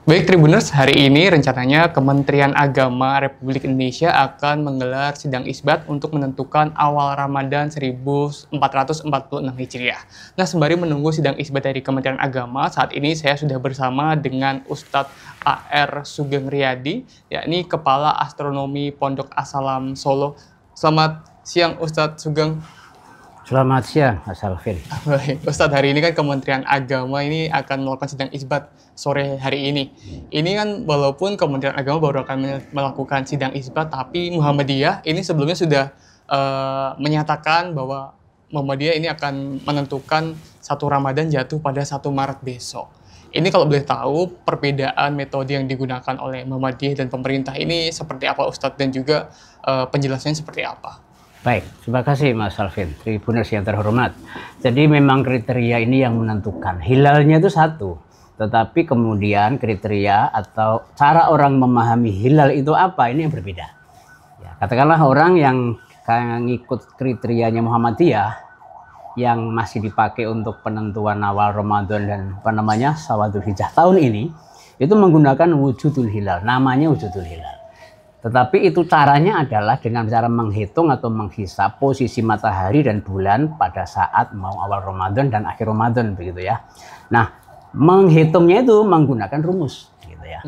Baik Tribuners, hari ini rencananya Kementerian Agama Republik Indonesia akan menggelar sidang isbat untuk menentukan awal Ramadan 1446 Hijriah. Nah, sembari menunggu sidang isbat dari Kementerian Agama, saat ini saya sudah bersama dengan Ustadz A.R. Sugeng Riyadi, yakni Kepala Astronomi Pondok As-Salam Solo. Selamat siang Ustadz Sugeng. Selamat siang, Mas Alvin. Baik, Ustadz, hari ini kan Kementerian Agama ini akan melakukan sidang isbat sore hari ini. Ini kan walaupun Kementerian Agama baru akan melakukan sidang isbat, tapi Muhammadiyah ini sebelumnya sudah menyatakan bahwa Muhammadiyah ini akan menentukan 1 Ramadan jatuh pada 1 Maret besok. Ini kalau boleh tahu perbedaan metode yang digunakan oleh Muhammadiyah dan pemerintah ini seperti apa Ustadz, dan juga penjelasannya seperti apa? Baik, terima kasih Mas Alvin, Tribuners yang terhormat. Jadi memang kriteria ini yang menentukan. Hilalnya itu satu, tetapi kemudian kriteria atau cara orang memahami hilal itu apa, ini yang berbeda. Ya, katakanlah orang yang ngikut kriterianya Muhammadiyah, yang masih dipakai untuk penentuan awal Ramadan dan Sawadul Hijjah tahun ini, itu menggunakan wujudul hilal, namanya wujudul hilal. Tetapi itu caranya adalah dengan cara menghitung atau menghisap posisi matahari dan bulan pada saat mau awal Ramadan dan akhir Ramadan, begitu ya. Nah, menghitungnya itu menggunakan rumus, gitu ya.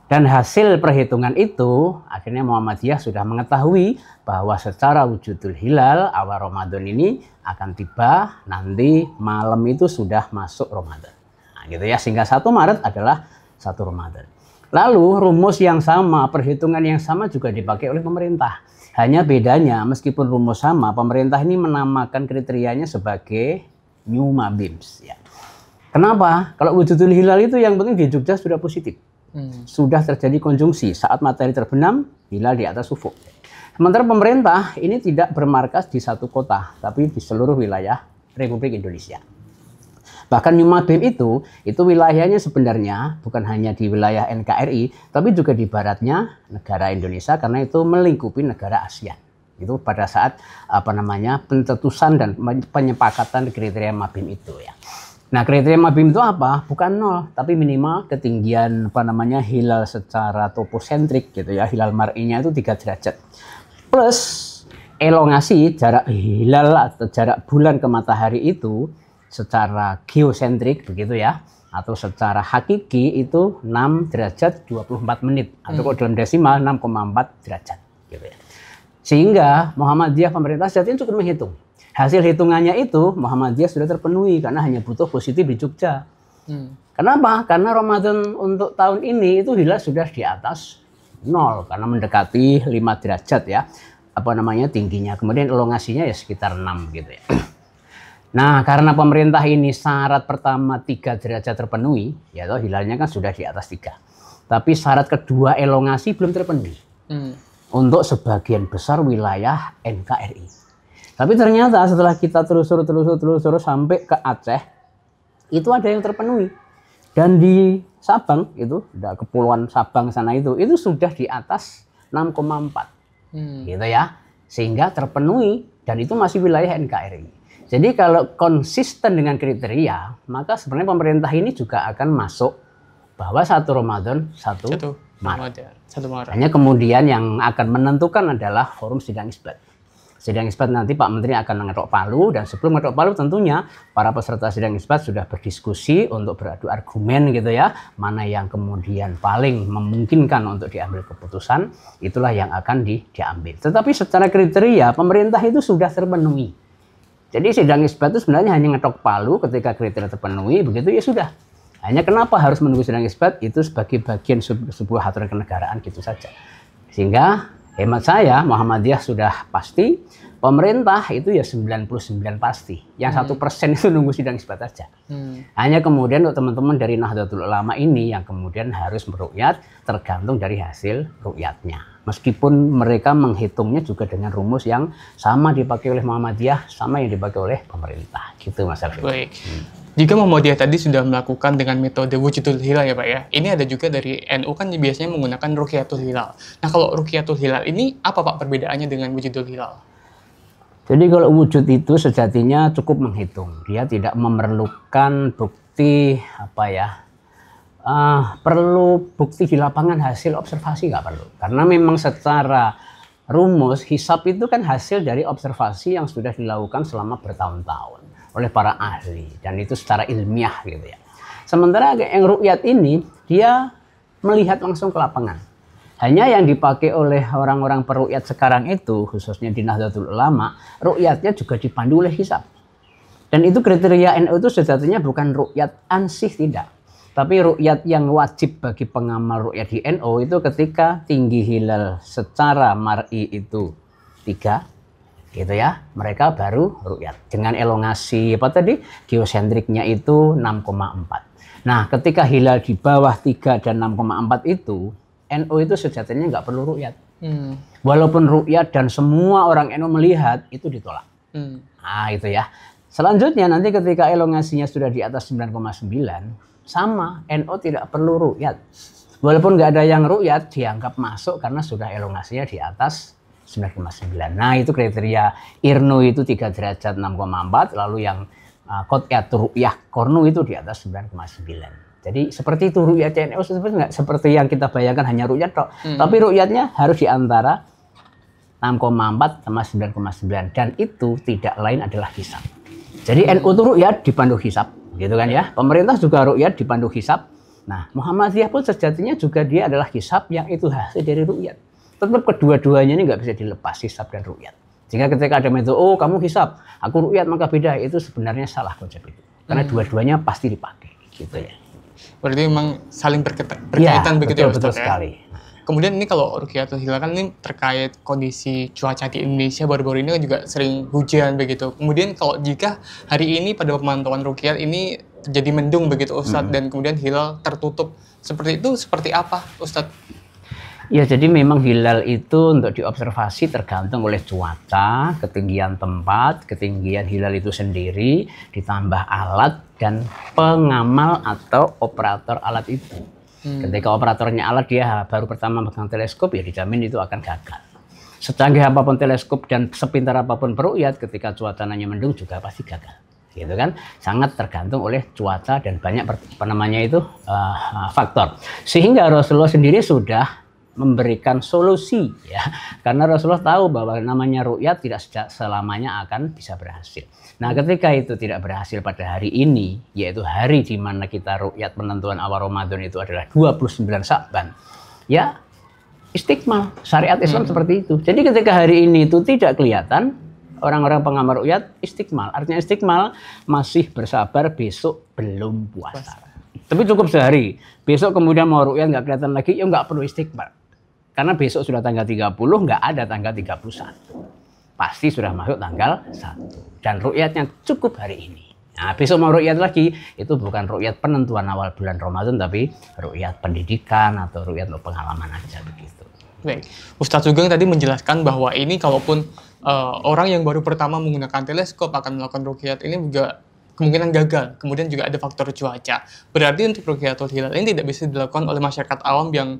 Dan hasil perhitungan itu akhirnya Muhammadiyah sudah mengetahui bahwa secara wujudul hilal awal Ramadan ini akan tiba nanti malam itu sudah masuk Ramadan. Nah, gitu ya, sehingga 1 Maret adalah 1 Ramadan. Lalu rumus yang sama, perhitungan yang sama juga dipakai oleh pemerintah. Hanya bedanya meskipun rumus sama, pemerintah ini menamakan kriterianya sebagai New Mabims. Ya. Kenapa? Kalau wujudul hilal itu yang penting di Jogja sudah positif. Sudah terjadi konjungsi saat matahari terbenam, hilal di atas ufuk. Sementara pemerintah ini tidak bermarkas di satu kota, tapi di seluruh wilayah Republik Indonesia. Bahkan New Mabim itu wilayahnya sebenarnya bukan hanya di wilayah NKRI, tapi juga di baratnya negara Indonesia karena itu melingkupi negara ASEAN. Itu pada saat pencetusan dan penyepakatan kriteria Mabim itu ya. Nah, kriteria Mabim itu apa? Bukan 0, tapi minimal ketinggian hilal secara toposentrik gitu ya. Hilal mar'inya itu 3 derajat. Plus elongasi jarak hilal atau jarak bulan ke matahari itu secara geosentrik begitu ya, atau secara hakiki itu 6 derajat 24 menit atau kalau dalam desimal 6,4 derajat gitu ya. Sehingga Muhammadiyah pemerintah saat ini cukup menghitung. Hasil hitungannya itu Muhammadiyah sudah terpenuhi karena hanya butuh positif di Jogja. Kenapa? Karena Ramadan untuk tahun ini itu hilal sudah di atas 0 karena mendekati 5 derajat ya. Tingginya. Kemudian elongasinya ya sekitar 6 gitu ya. Nah, karena pemerintah ini syarat pertama 3 derajat terpenuhi, ya toh hilalnya kan sudah di atas 3. Tapi syarat kedua elongasi belum terpenuhi. Untuk sebagian besar wilayah NKRI. Tapi ternyata setelah kita telusur sampai ke Aceh, itu ada yang terpenuhi. Dan di Sabang itu, Kepulauan Sabang sana itu sudah di atas 6,4. Gitu ya. Sehingga terpenuhi dan itu masih wilayah NKRI. Jadi kalau konsisten dengan kriteria, maka sebenarnya pemerintah ini juga akan masuk bahwa 1 Ramadan, 1 Maret. Hanya kemudian yang akan menentukan adalah forum sidang isbat. Sidang isbat nanti Pak Menteri akan mengetok palu, dan sebelum mengetok palu tentunya para peserta sidang isbat sudah berdiskusi untuk beradu argumen gitu ya. Mana yang kemudian paling memungkinkan untuk diambil keputusan, itulah yang akan diambil. Tetapi secara kriteria pemerintah itu sudah terpenuhi. Jadi sidang isbat itu sebenarnya hanya ngetok palu ketika kriteria terpenuhi, begitu ya sudah. Hanya kenapa harus menunggu sidang isbat itu sebagai bagian sebuah aturan kenegaraan gitu saja. Sehingga hemat saya Muhammadiyah sudah pasti, pemerintah itu ya 99 pasti. Yang 1% itu nunggu sidang isbat saja. Hanya kemudian untuk teman-teman dari Nahdlatul Ulama ini yang kemudian harus meruqyat tergantung dari hasil ruqyatnya. Meskipun mereka menghitungnya juga dengan rumus yang sama dipakai oleh Muhammadiyah, sama yang dipakai oleh pemerintah. Gitu Mas Alvin. Baik. Jika Muhammadiyah tadi sudah melakukan dengan metode wujudul hilal ya Pak ya, ini ada juga dari NU kan biasanya menggunakan ruqyatul hilal. Nah, kalau ruqyatul hilal ini apa Pak perbedaannya dengan wujudul hilal? Jadi kalau wujud itu sejatinya cukup menghitung. Dia tidak memerlukan bukti perlu bukti di lapangan, hasil observasi nggak perlu. Karena memang secara rumus hisab itu kan hasil dari observasi yang sudah dilakukan selama bertahun-tahun oleh para ahli, dan itu secara ilmiah gitu ya. Sementara yang ru'yat ini dia melihat langsung ke lapangan. Hanya yang dipakai oleh orang-orang peru'yat sekarang itu, khususnya di Nahdlatul Ulama, ru'yatnya juga dipandu oleh hisab. Dan itu kriteria NU itu sejatinya bukan ru'yat ansih, tidak. Tapi ru'yat yang wajib bagi pengamal ru'yat di NU itu ketika tinggi hilal secara mar'i itu 3, gitu ya, mereka baru ru'yat. Dengan elongasi apa tadi? Geosentriknya itu 6,4. Nah, ketika hilal di bawah 3 dan 6,4 itu, NU itu sejatinya nggak perlu ru'yat. Walaupun ru'yat dan semua orang NU melihat, itu ditolak. Nah, itu ya. Selanjutnya nanti ketika elongasinya sudah di atas 9,9, sama, NU tidak perlu ru'yat. Walaupun nggak ada yang ru'yat, dianggap masuk karena sudah elongasinya di atas 9,9. Nah, itu kriteria IRNU itu 3 derajat 6,4, lalu yang qot'iyatu ru'yah kornu itu di atas 9,9. Jadi seperti itu ru'yat NU, nggak seperti yang kita bayangkan hanya ru'yat tok. Tapi ru'yatnya harus di antara 6,4 sama 9,9, dan itu tidak lain adalah hisab. Jadi NU itu ru'yat dipandu hisab, gitu kan ya. Pemerintah juga ru'yat dipandu hisab. Nah, Muhammadiyah pun sejatinya juga dia adalah hisab yang itu hasil dari ru'yat. Tetap kedua-duanya ini nggak bisa dilepas, hisab dan ru'yat. Sehingga ketika ada metode, oh kamu hisab, aku ru'yat maka beda, itu sebenarnya salah konsep itu. Karena dua-duanya pasti dipakai, gitu ya. Berarti memang saling berkaitan Ya, begitu betul, ya Ustaz, betul sekali. Kemudian ini kalau Ruqyatul Hilal kan ini terkait kondisi cuaca di Indonesia baru-baru ini kan juga sering hujan begitu. Kemudian kalau jika hari ini pada pemantauan Ruqyat ini terjadi mendung begitu Ustadz, dan kemudian hilal tertutup, seperti itu seperti apa Ustadz? Ya, jadi memang hilal itu untuk diobservasi tergantung oleh cuaca, ketinggian tempat, ketinggian hilal itu sendiri, ditambah alat dan pengamal atau operator alat itu. Ketika operatornya alat dia baru pertama megang teleskop, ya dijamin itu akan gagal. Secanggih apapun teleskop dan sepintar apapun peru'yat, ketika cuacanya mendung juga pasti gagal. Gitu kan, sangat tergantung oleh cuaca dan banyak faktor. Sehingga Rasulullah sendiri sudah memberikan solusi ya, karena Rasulullah tahu bahwa namanya ru'yat tidak selamanya akan bisa berhasil. Nah, ketika itu tidak berhasil pada hari ini, yaitu hari di mana kita ru'yat penentuan awal Ramadan itu adalah 29 Sya'ban, ya istiqmal, syariat Islam seperti itu. Jadi ketika hari ini itu tidak kelihatan, orang-orang pengamal ru'yat istiqmal. Artinya istiqmal masih bersabar, besok belum puasa. Tapi cukup sehari, besok kemudian mau ru'yat nggak kelihatan lagi, ya nggak perlu istiqmal. Karena besok sudah tanggal 30, nggak ada tanggal 31. Pasti sudah masuk tanggal 1. Dan ru'yatnya cukup hari ini. Nah, besok mau ru'yat lagi, itu bukan ru'yat penentuan awal bulan Ramadan, tapi ru'yat pendidikan atau ru'yat untuk pengalaman aja begitu. Baik, Ustadz Sugeng tadi menjelaskan bahwa ini kalaupun orang yang baru pertama menggunakan teleskop akan melakukan ru'yat ini juga kemungkinan gagal. Kemudian juga ada faktor cuaca. Berarti untuk Ruqyatul Hilal ini tidak bisa dilakukan oleh masyarakat awam yang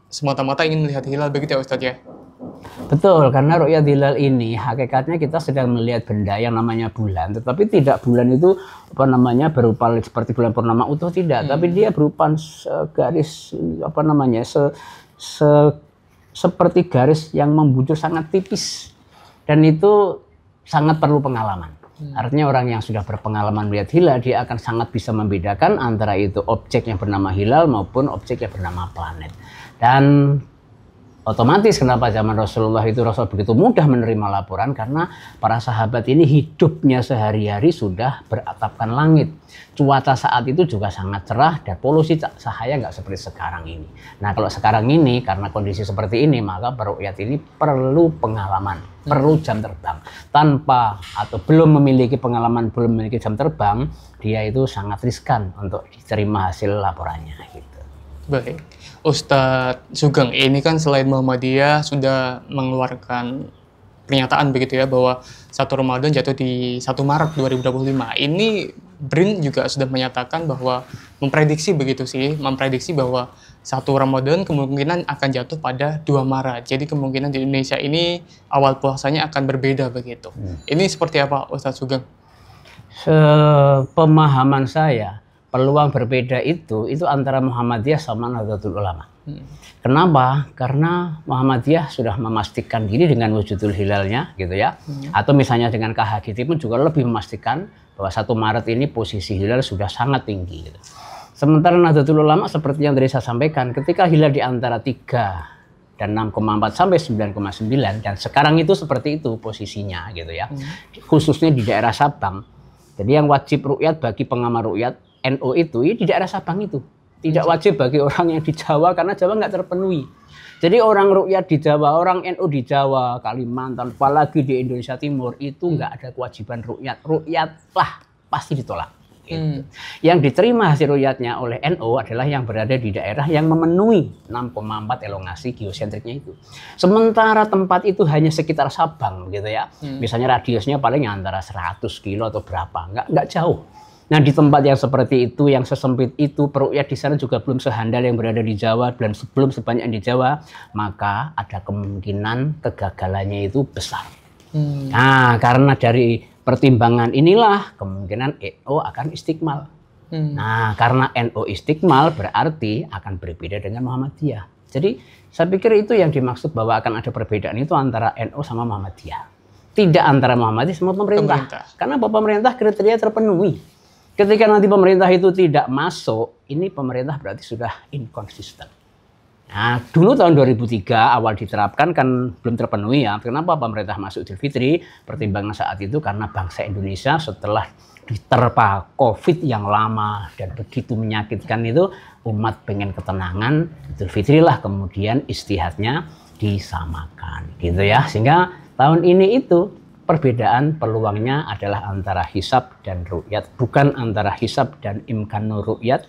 semata-mata ingin melihat hilal begitu ya Ustadz ya? Betul, karena ru'yat hilal ini hakikatnya kita sedang melihat benda yang namanya bulan, tetapi tidak bulan itu berupa seperti bulan purnama utuh, tidak, tapi dia berupa garis seperti garis yang membujur sangat tipis, dan itu sangat perlu pengalaman. Artinya orang yang sudah berpengalaman melihat hilal, dia akan sangat bisa membedakan antara itu objek yang bernama hilal maupun objek yang bernama planet. Dan otomatis kenapa zaman Rasulullah itu Rasul begitu mudah menerima laporan, karena para sahabat ini hidupnya sehari-hari sudah beratapkan langit. Cuaca saat itu juga sangat cerah dan polusi cahaya nggak seperti sekarang ini. Nah, kalau sekarang ini karena kondisi seperti ini, maka peru'yat ini perlu pengalaman, perlu jam terbang. Tanpa atau belum memiliki pengalaman, belum memiliki jam terbang, dia itu sangat riskan untuk diterima hasil laporannya gitu. Baik, Ustadz Sugeng, ini kan selain Muhammadiyah sudah mengeluarkan pernyataan begitu ya bahwa 1 Ramadan jatuh di 1 Maret 2025. Ini BRIN juga sudah menyatakan bahwa memprediksi bahwa 1 Ramadan kemungkinan akan jatuh pada 2 Maret. Jadi kemungkinan di Indonesia ini awal puasanya akan berbeda begitu. Ini seperti apa Ustadz Sugeng? Sepemahaman saya, peluang berbeda itu antara Muhammadiyah sama Nahdlatul Ulama. Kenapa? Karena Muhammadiyah sudah memastikan diri dengan wujudul hilalnya gitu ya. Atau misalnya dengan KHGT pun juga lebih memastikan bahwa 1 Maret ini posisi hilal sudah sangat tinggi gitu. Sementara Nahdlatul Ulama seperti yang tadi saya sampaikan, ketika hilal di antara 3 dan 6,4 sampai 9,9 dan sekarang itu seperti itu posisinya gitu ya. Khususnya di daerah Sabang. Jadi yang wajib ru'yat bagi pengamal ru'yat NU itu ya di daerah Sabang itu. Tidak wajib bagi orang yang di Jawa karena Jawa nggak terpenuhi. Jadi orang ru'yat di Jawa, orang NU di Jawa, Kalimantan, apalagi di Indonesia Timur itu nggak ada kewajiban ru'yat. Ru'yat lah pasti ditolak. Gitu. Yang diterima hasil ru'yatnya oleh NU adalah yang berada di daerah yang memenuhi 6,4 elongasi geosentriknya itu. Sementara tempat itu hanya sekitar Sabang gitu ya. Misalnya radiusnya paling antara 100 kilo atau berapa, nggak jauh. Nah di tempat yang seperti itu, yang sesempit itu, peru'yat di sana juga belum sehandal yang berada di Jawa dan belum sebanyak yang di Jawa, maka ada kemungkinan kegagalannya itu besar. Nah karena dari pertimbangan inilah kemungkinan NU akan istiqmal. Nah karena NU istiqmal berarti akan berbeda dengan Muhammadiyah. Jadi saya pikir itu yang dimaksud bahwa akan ada perbedaan itu antara NU sama Muhammadiyah. Tidak antara Muhammadiyah sama pemerintah. Karena pemerintah kriteria terpenuhi. Ketika nanti pemerintah itu tidak masuk, ini pemerintah berarti sudah inkonsisten. Nah, dulu tahun 2003 awal diterapkan kan belum terpenuhi ya. Kenapa pemerintah masuk Idul Fitri? Pertimbangan saat itu karena bangsa Indonesia setelah diterpa COVID yang lama dan begitu menyakitkan itu, umat pengen ketenangan, Idul Fitri lah kemudian istihadnya disamakan gitu ya. Sehingga tahun ini itu perbedaan peluangnya adalah antara hisab dan ru'yat, bukan antara hisab dan imkanur ru'yat.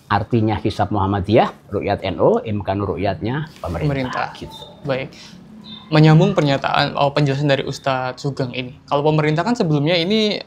Artinya hisab Muhammadiyah, ru'yat NU, imkanur ru'yatnya pemerintah. Gitu. Baik. Menyambung pernyataan penjelasan dari Ustadz Sugeng ini. Kalau pemerintah kan sebelumnya ini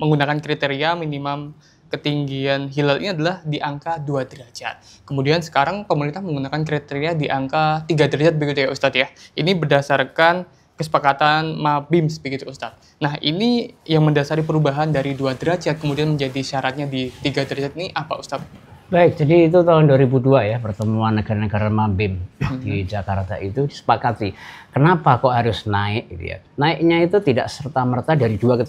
menggunakan kriteria minimum ketinggian hilal ini adalah di angka 2 derajat. Kemudian sekarang pemerintah menggunakan kriteria di angka 3 derajat begitu ya Ustadz ya. Ini berdasarkan kesepakatan Mabims begitu Ustadz. Nah ini yang mendasari perubahan dari 2 derajat kemudian menjadi syaratnya di 3 derajat ini apa Ustadz? Baik, jadi itu tahun 2002 ya pertemuan negara-negara Mabim di Jakarta itu disepakati. Kenapa kok harus naik gitu ya? Naiknya itu tidak serta-merta dari 2 ke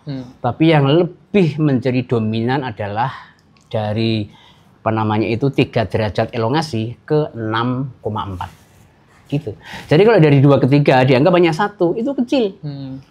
3. Tapi yang lebih menjadi dominan adalah dari apa namanya itu 3 derajat elongasi ke 6,4. Gitu. Jadi kalau dari 2 ke 3 dianggap hanya 1, itu kecil.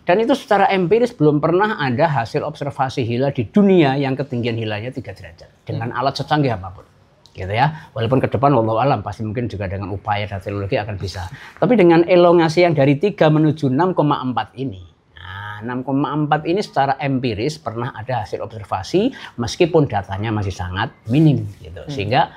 Dan itu secara empiris belum pernah ada hasil observasi hilal di dunia yang ketinggian hilalnya 3 derajat dengan alat secanggih apapun. Gitu ya. Walaupun ke depan wallahu alam pasti mungkin juga dengan upaya dan teknologi akan bisa. Tapi dengan elongasi yang dari 3 menuju 6,4 ini. Nah, 6,4 ini secara empiris pernah ada hasil observasi meskipun datanya masih sangat minim gitu. Sehingga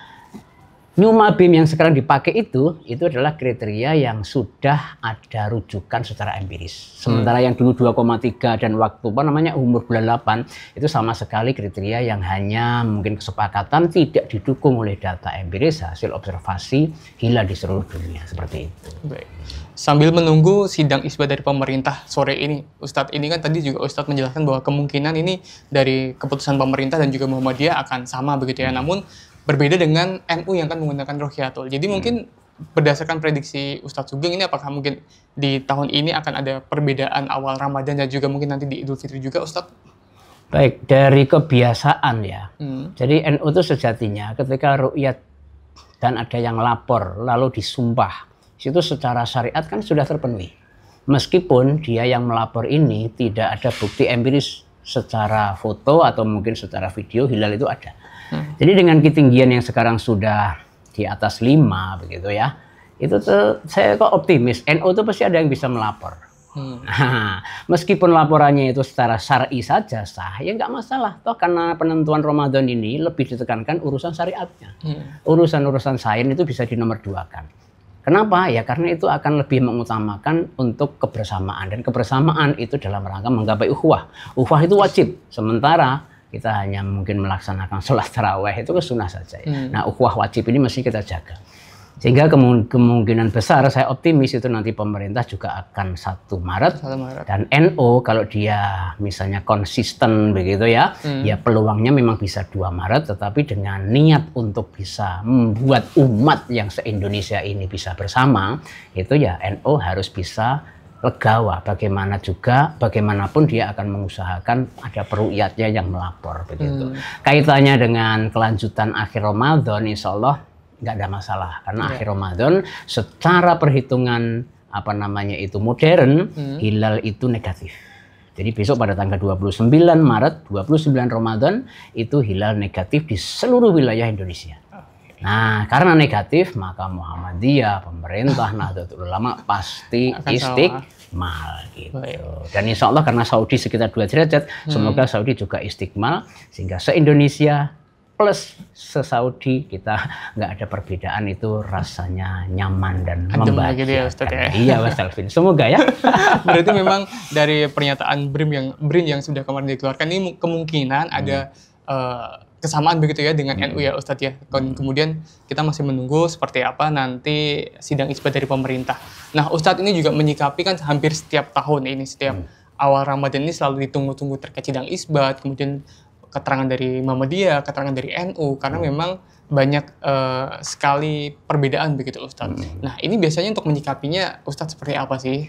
New Mabim yang sekarang dipakai itu adalah kriteria yang sudah ada rujukan secara empiris. Sementara yang dulu 2,3 dan waktu umur bulan 8 itu sama sekali kriteria yang hanya mungkin kesepakatan tidak didukung oleh data empiris hasil observasi hilal di seluruh dunia seperti itu. Baik. Sambil menunggu sidang isbat dari pemerintah sore ini, Ustadz ini kan tadi juga Ustadz menjelaskan bahwa kemungkinan ini dari keputusan pemerintah dan juga Muhammadiyah akan sama begitu ya. Namun berbeda dengan NU yang akan menggunakan Rohyatul. Jadi mungkin berdasarkan prediksi Ustadz Sugeng ini apakah mungkin di tahun ini akan ada perbedaan awal Ramadan dan juga mungkin nanti di Idul Fitri juga Ustadz? Baik, dari kebiasaan ya. Jadi NU itu sejatinya ketika ru'yat dan ada yang lapor lalu disumpah, itu secara syariat kan sudah terpenuhi. Meskipun dia yang melapor ini tidak ada bukti empiris secara foto atau mungkin secara video hilal itu ada. Jadi dengan ketinggian yang sekarang sudah di atas 5 begitu ya, itu saya kok optimis NU itu pasti ada yang bisa melapor. Nah, meskipun laporannya itu secara syar'i saja sah, ya nggak masalah. Toh karena penentuan Ramadan ini lebih ditekankan urusan syariatnya. Urusan-urusan sains itu bisa dinomorduakan. Kenapa? Ya karena itu akan lebih mengutamakan untuk kebersamaan. Dan kebersamaan itu dalam rangka menggapai ukhuwah. Ukhuwah itu wajib. Sementara kita hanya mungkin melaksanakan sholat tarawih itu ke sunnah saja. Nah ukhuwah wajib ini mesti kita jaga. Sehingga kemungkinan besar saya optimis itu nanti pemerintah juga akan 1 Maret, 1 Maret. dan NU kalau dia misalnya konsisten begitu ya, ya peluangnya memang bisa 2 Maret, tetapi dengan niat untuk bisa membuat umat yang se-Indonesia ini bisa bersama, itu ya NU harus bisa legawa. Bagaimanapun dia akan mengusahakan ada peruqyatnya yang melapor begitu. Kaitannya dengan kelanjutan akhir Ramadan, insya Allah nggak ada masalah, karena akhir Ramadan secara perhitungan modern, hilal itu negatif. Jadi besok pada tanggal 29 Maret, 29 Ramadan itu hilal negatif di seluruh wilayah Indonesia. Nah, karena negatif, maka Muhammadiyah, pemerintah, Nahdlatul Ulama pasti istiqmal gitu. Dan insya Allah karena Saudi sekitar 2 derajat, semoga Saudi juga istiqmal, sehingga se-Indonesia plus se-Saudi kita nggak ada perbedaan, itu rasanya nyaman dan membahagiakan. Iya, Mas Alvin. Semoga ya. Berarti memang dari pernyataan BRIN yang sudah kemarin dikeluarkan ini kemungkinan ada kesamaan begitu ya dengan NU ya Ustadz ya. Kemudian kita masih menunggu seperti apa nanti sidang isbat dari pemerintah. Nah, Ustadz ini juga menyikapi kan hampir setiap tahun ini, setiap awal Ramadan ini selalu ditunggu-tunggu terkait sidang isbat, kemudian keterangan dari Muhammadiyah, keterangan dari NU, karena memang banyak sekali perbedaan begitu Ustadz. Nah, ini biasanya untuk menyikapinya Ustadz seperti apa sih?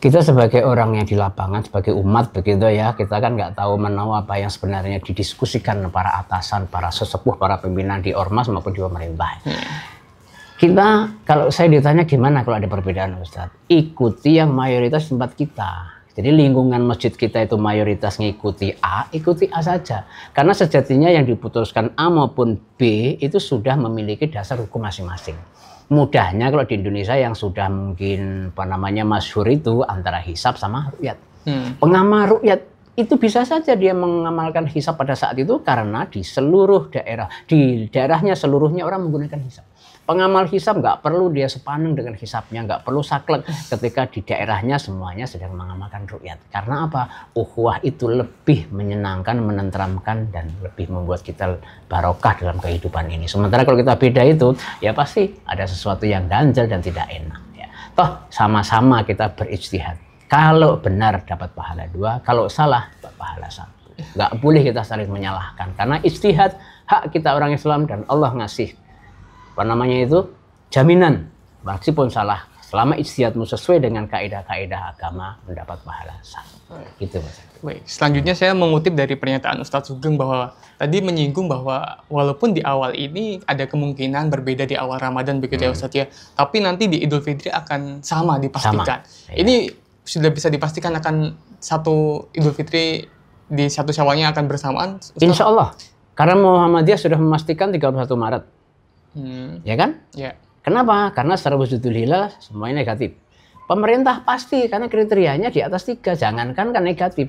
Kita sebagai orang yang di lapangan, sebagai umat begitu ya, kita kan nggak tahu menahu apa yang sebenarnya didiskusikan para atasan, para sesepuh, para pimpinan di ormas maupun di pemerintah. Kita, kalau saya ditanya gimana kalau ada perbedaan Ustadz, ikuti yang mayoritas tempat kita. Jadi lingkungan masjid kita itu mayoritas ngikuti A, ikuti A saja. Karena sejatinya yang diputuskan A maupun B itu sudah memiliki dasar hukum masing-masing. Mudahnya kalau di Indonesia yang sudah mungkin masyhur itu antara hisab sama ruqyat. Pengamal ruqyat itu bisa saja dia mengamalkan hisab pada saat itu karena di seluruh daerah, di daerahnya seluruhnya orang menggunakan hisab. Pengamal hisab nggak perlu dia sepaneng dengan hisabnya, nggak perlu saklek ketika di daerahnya semuanya sedang mengamalkan ruqyat. Karena apa? Ukhuwah itu lebih menyenangkan, menenteramkan, dan lebih membuat kita barokah dalam kehidupan ini. Sementara kalau kita beda itu, ya pasti ada sesuatu yang ganjal dan tidak enak. Ya. Toh sama-sama kita berijtihad. Kalau benar dapat pahala 2, kalau salah dapat pahala 1. Nggak boleh kita saling menyalahkan. Karena ijtihad hak kita orang Islam dan Allah ngasih jaminan, meskipun salah, selama ijtihadmu sesuai dengan kaidah-kaidah agama, mendapat pahala 1. Gitu Mas. Baik, selanjutnya saya mengutip dari pernyataan Ustadz Sugeng bahwa tadi menyinggung bahwa walaupun di awal ini ada kemungkinan berbeda di awal Ramadan begitu ya Ustadz ya, tapi nanti di Idul Fitri akan sama dipastikan. Ya. Ini sudah bisa dipastikan akan satu Idul Fitri di 1 Syawalnya akan bersamaan? Ustadz? Insya Allah, karena Muhammadiyah sudah memastikan 31 Maret. Ya kan? Ya. Kenapa? Karena secara wujudul hilal semuanya negatif. Pemerintah pasti karena kriterianya di atas 3, jangankan kan negatif.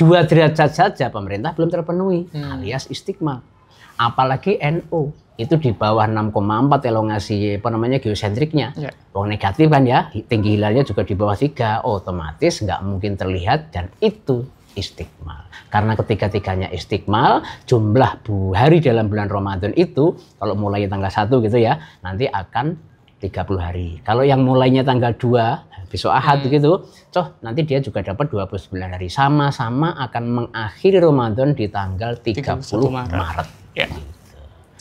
2 derajat saja pemerintah belum terpenuhi, alias istiqmal. Apalagi NU itu di bawah 6,4 elongasi geosentriknya. Ya. Negatif kan ya, tinggi hilalnya juga di bawah 3, otomatis nggak mungkin terlihat dan itu istiqmal. Karena ketiga-tiganya istiqmal, jumlah hari dalam bulan Ramadan itu kalau mulai tanggal 1 gitu ya, nanti akan 30 hari. Kalau yang mulainya tanggal 2, besok Ahad begitu, nanti dia juga dapat 29 hari. Sama-sama akan mengakhiri Ramadan di tanggal 30 Maret. Ya.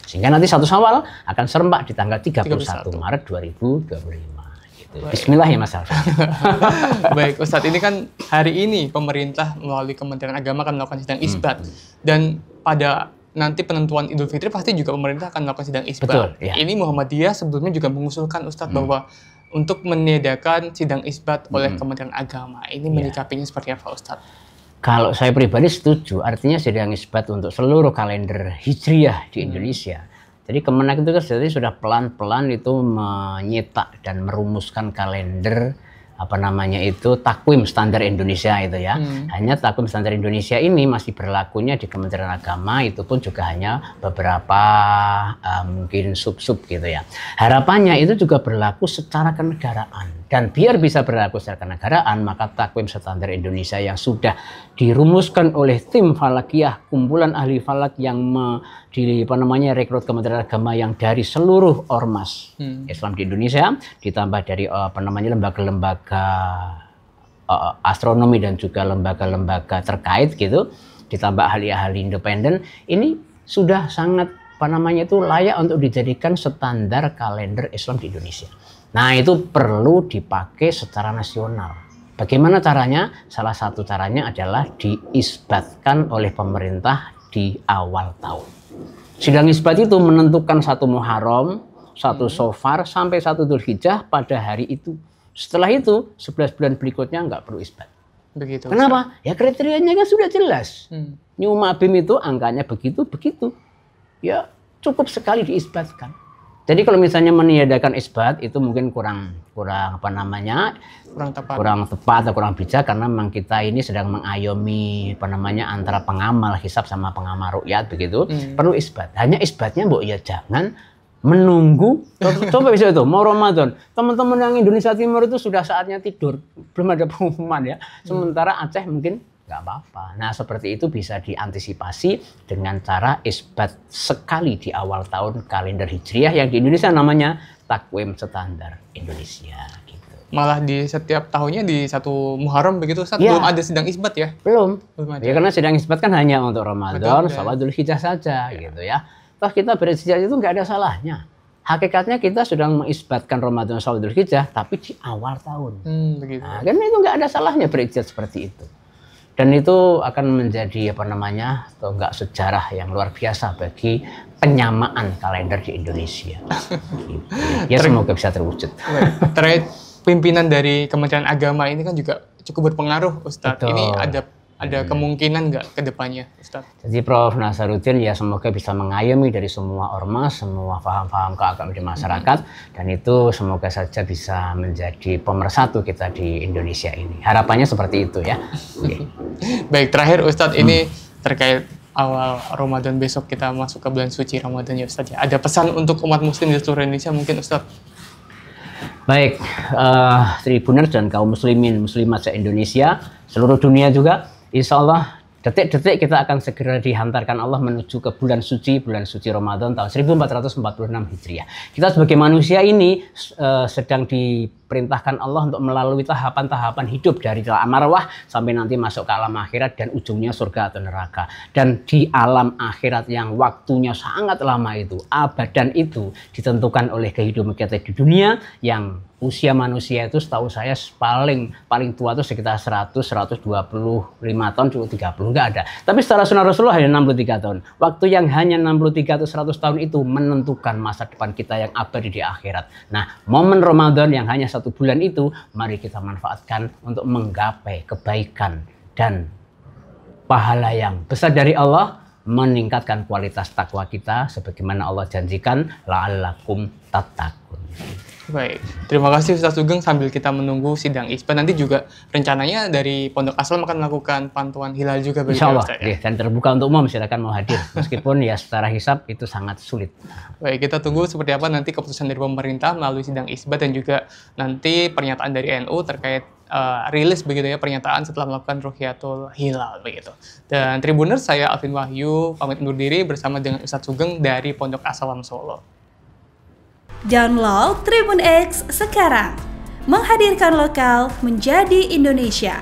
Sehingga nanti 1 Syawal akan serempak di tanggal 31 Maret 2025. Bismillah ya Mas Alfa. Baik Ustadz, ini kan hari ini pemerintah melalui Kementerian Agama akan melakukan sidang isbat. Dan pada nanti penentuan Idul Fitri pasti juga pemerintah akan melakukan sidang isbat. Betul, ya. Ini Muhammadiyah sebelumnya juga mengusulkan Ustadz bahwa untuk meniadakan sidang isbat oleh Kementerian Agama. Ini menyikapinya seperti apa Ustadz? Kalau saya pribadi setuju, artinya sidang isbat untuk seluruh kalender Hijriyah di Indonesia. Jadi Kemenak itu kan sudah pelan-pelan itu menyetak dan merumuskan kalender takwim standar Indonesia itu ya. Hanya takwim standar Indonesia ini masih berlakunya di Kementerian Agama, itu pun juga hanya beberapa mungkin sub-sub gitu ya. Harapannya itu juga berlaku secara kenegaraan. Dan biar bisa berlaku secara kenegaraan, maka takwim standar Indonesia yang sudah dirumuskan oleh tim falakiyah, kumpulan ahli falak yang di rekrut Kementerian Agama yang dari seluruh ormas Islam di Indonesia, ditambah dari lembaga-lembaga astronomi dan juga lembaga-lembaga terkait gitu, ditambah ahli-ahli independen, ini sudah sangat layak untuk dijadikan standar kalender Islam di Indonesia. Nah, itu perlu dipakai secara nasional. Bagaimana caranya? Salah satu caranya adalah diisbatkan oleh pemerintah di awal tahun. Sidang isbat itu menentukan 1 Muharram, 1 Safar sampai 1 Dzulhijjah pada hari itu. Setelah itu 11 bulan berikutnya nggak perlu isbat. Begitu. Kenapa? Ya kriterianya kan sudah jelas. New Mabim itu angkanya begitu. Ya cukup sekali diisbatkan. Jadi kalau misalnya meniadakan isbat itu mungkin kurang tepat atau kurang bijak, karena memang kita ini sedang mengayomi antara pengamal hisab sama pengamal ru'yat begitu. Perlu isbat. Hanya isbatnya ya jangan menunggu. Coba bisa itu mau Ramadan, teman-teman yang Indonesia Timur itu sudah saatnya tidur, belum ada pengumuman ya. Sementara Aceh mungkin nggak apa-apa. Nah, seperti itu bisa diantisipasi dengan cara isbat sekali di awal tahun kalender Hijriah yang di Indonesia namanya takwim standar Indonesia gitu. Malah di setiap tahunnya di 1 Muharram begitu Ustaz, belum ada sidang isbat ya? Belum ada. Ya karena sidang isbat kan hanya untuk Ramadan, Syawal, Dzulhijjah saja gitu ya. Toh kita berisbat itu nggak ada salahnya. Hakikatnya kita sedang mengisbatkan Ramadan, Syawal, Dzulhijjah tapi di awal tahun. Begitu. Nah, karena itu nggak ada salahnya berisbat seperti itu. Dan itu akan menjadi tonggak sejarah yang luar biasa bagi penyamaan kalender di Indonesia. Ya semoga bisa terwujud. Terkait pimpinan dari Kementerian Agama ini kan juga cukup berpengaruh Ustadz. Betul. Ini ada kemungkinan nggak ke depannya Ustadz? Jadi Prof Nasaruddin ya semoga bisa mengayomi dari semua ormas, semua paham-paham keagamaan di masyarakat, dan itu semoga saja bisa menjadi pemersatu kita di Indonesia ini. Harapannya seperti itu ya. Baik, terakhir Ustadz, ini terkait awal Ramadan, besok kita masuk ke bulan suci Ramadan ya Ustadz ya. Ada pesan untuk umat muslim di seluruh Indonesia mungkin Ustadz? Baik, Tribuners dan kaum muslimin muslimat se-Indonesia, seluruh dunia juga, insya Allah detik-detik kita akan segera dihantarkan Allah menuju ke bulan suci Ramadan tahun 1446 Hijriah. Kita sebagai manusia ini sedang diperintahkan Allah untuk melalui tahapan-tahapan hidup dari alam arwah sampai nanti masuk ke alam akhirat dan ujungnya surga atau neraka. Dan di alam akhirat yang waktunya sangat lama itu, abadan itu, ditentukan oleh kehidupan kita di dunia yang usia manusia itu setahu saya paling tua itu sekitar 100-125 tahun, cukup 30 nggak ada. Tapi secara sunnah Rasulullah hanya 63 tahun. Waktu yang hanya 63 atau 100 tahun itu menentukan masa depan kita yang abadi di akhirat. Nah, momen Ramadan yang hanya 1 bulan itu, mari kita manfaatkan untuk menggapai kebaikan dan pahala yang besar dari Allah, meningkatkan kualitas takwa kita sebagaimana Allah janjikan, la'allakum tattaqun. Baik, terima kasih Ustaz Sugeng. Sambil kita menunggu sidang isbat, nanti juga rencananya dari Pondok Aslam akan melakukan pantauan hilal juga. Insya Allah, ya, dan terbuka untuk umum, silakan mau hadir. Meskipun ya secara hisab itu sangat sulit. Baik, kita tunggu seperti apa nanti keputusan dari pemerintah melalui sidang isbat dan juga nanti pernyataan dari NU terkait rilis begitu ya, pernyataan setelah melakukan Ruhyatul Hilal begitu. Dan Tribuners, saya Alvin Wahyu pamit undur diri bersama dengan Ustaz Sugeng dari Pondok Aslam Solo. Download Tribun X sekarang, menghadirkan lokal menjadi Indonesia.